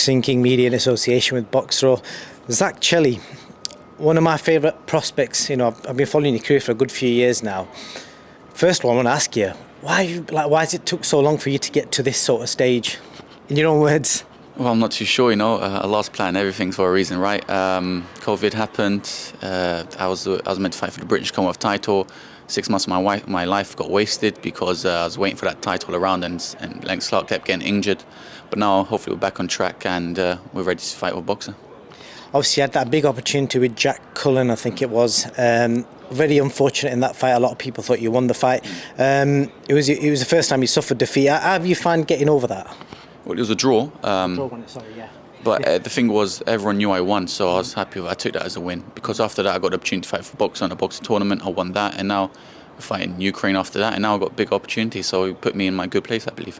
Boxing King Media in association with Boxro. Zach Chelli, one of my favourite prospects. You know, I've been following your career for a good few years now. First of all, I want to ask you, why has it took so long for you to get to this sort of stage? In your own words. Well, I'm not too sure, a last plan, everything's for a reason, right? COVID happened, I was meant to fight for the British Commonwealth title. 6 months of my life got wasted because I was waiting for that title around and Lennox Clark kept getting injured. But now, hopefully we're back on track and we're ready to fight with Boxer. Obviously, you had that big opportunity with Jack Cullen, I think it was. Very unfortunate in that fight. A lot of people thought you won the fight. It was the first time you suffered defeat. How have you found getting over that? Well, it was a draw. Yeah. But the thing was, everyone knew I won, so I was happy. I took that as a win because after that, I got the opportunity to fight for Boxer in a boxing tournament. I won that, and now we're fighting Ukraine after that, and now I got a big opportunity. So it put me in my good place, I believe.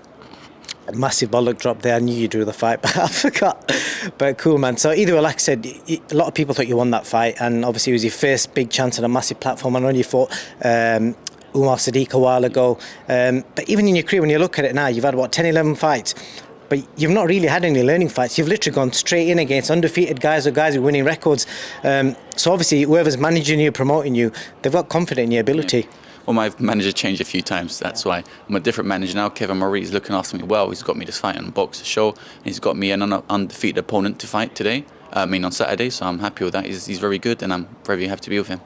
A massive bollock drop there. I knew you drew the fight, but I forgot. But cool, man. So either way, like I said, a lot of people thought you won that fight, and obviously it was your first big chance on a massive platform. I know you fought Umar Sadiq a while ago, but even in your career, when you look at it now, you've had what 10, 11 fights. But you've not really had any learning fights. You've literally gone straight in against undefeated guys or guys with winning records. So obviously, whoever's managing you, promoting you, they've got confidence in your ability. Yeah. Well, my manager changed a few times. That's why I'm a different manager now. Kevin Murray is looking after me well. He's got me this fight on Boxer Show. And he's got me an undefeated opponent to fight today. On Saturday. So I'm happy with that. He's very good, and I'm very happy to be with him.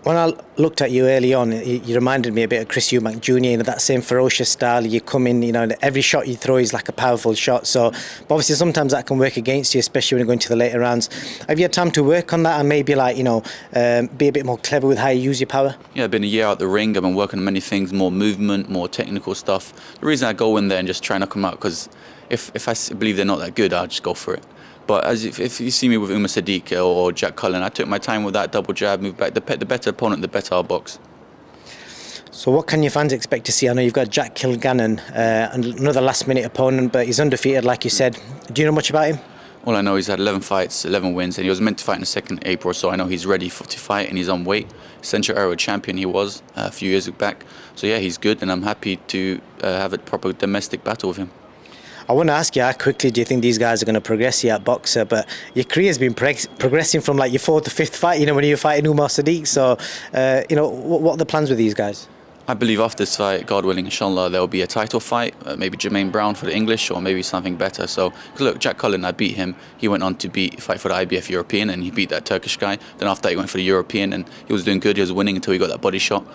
When I looked at you early on, you reminded me a bit of Chris Eubank Jr., that same ferocious style. You come in, every shot you throw is like a powerful shot. So, but obviously, sometimes that can work against you, especially when you're going to the later rounds. Have you had time to work on that and maybe, be a bit more clever with how you use your power? Yeah, I've been a year out the ring. I've been working on many things, more movement, more technical stuff. The reason I go in there and just try and knock them out, because if I believe they're not that good, I'll just go for it. But if you see me with Umar Sadiq or Jack Cullen, I took my time with that double jab, move back. The better opponent, the better I'll box. So what can your fans expect to see? I know you've got Jack Kilgannon, another last-minute opponent, but he's undefeated, like you said. Do you know much about him? All I know is he's had 11 fights, 11 wins, and he was meant to fight in the 2nd April, so I know he's ready to fight and he's on weight. Central Area champion he was a few years back. So yeah, he's good, and I'm happy to have a proper domestic battle with him. I want to ask you, how quickly do you think these guys are going to progress here at Boxer? But your career's been progressing from like your 4th to 5th fight, when you were fighting Umar Sadiq. So, what are the plans with these guys? I believe after this fight, God willing, inshallah, there will be a title fight, maybe Jermaine Brown for the English or maybe something better. So, because look, Jack Cullen, I beat him. He went on to fight for the IBF European and he beat that Turkish guy. Then after that, he went for the European and he was doing good. He was winning until he got that body shot.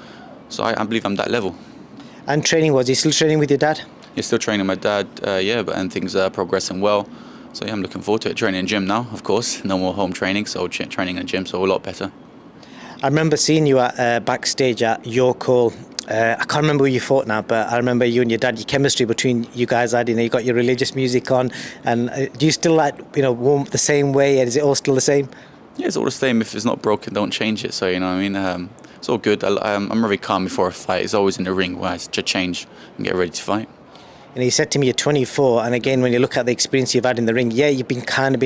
So I believe I'm that level. And training, was he still training with your dad? He's still training with my dad, and things are progressing well. So yeah, I'm looking forward to it. Training in gym now, of course. No more home training, so training in the gym, so a lot better. I remember seeing you at backstage at your call. I can't remember who you fought now, but I remember you and your dad, your chemistry between you guys had, you got your religious music on. And do you still warm up the same way? Is it all still the same? Yeah, it's all the same. If it's not broken, don't change it. So, you know what I mean? It's all good. I'm very calm before a fight. It's always in the ring where I just change and get ready to fight. And he said to me, you're 24, and again, when you look at the experience you've had in the ring, yeah, you've been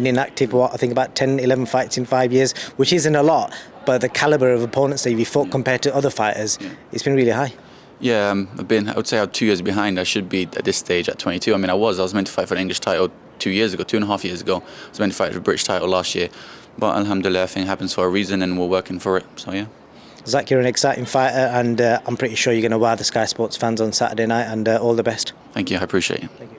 inactive, I think about 10, 11 fights in 5 years, which isn't a lot, but the calibre of opponents that you've fought compared to other fighters, It's been really high. Yeah, I would say I'm 2 years behind. I should be at this stage at 22. I was meant to fight for the English title 2 years ago, 2.5 years ago. I was meant to fight for the British title last year, but alhamdulillah, I think it happens for a reason and we're working for it, so yeah. Zach, you're an exciting fighter, and I'm pretty sure you're going to wow the Sky Sports fans on Saturday night, and all the best. Thank you, I appreciate it. Thank you.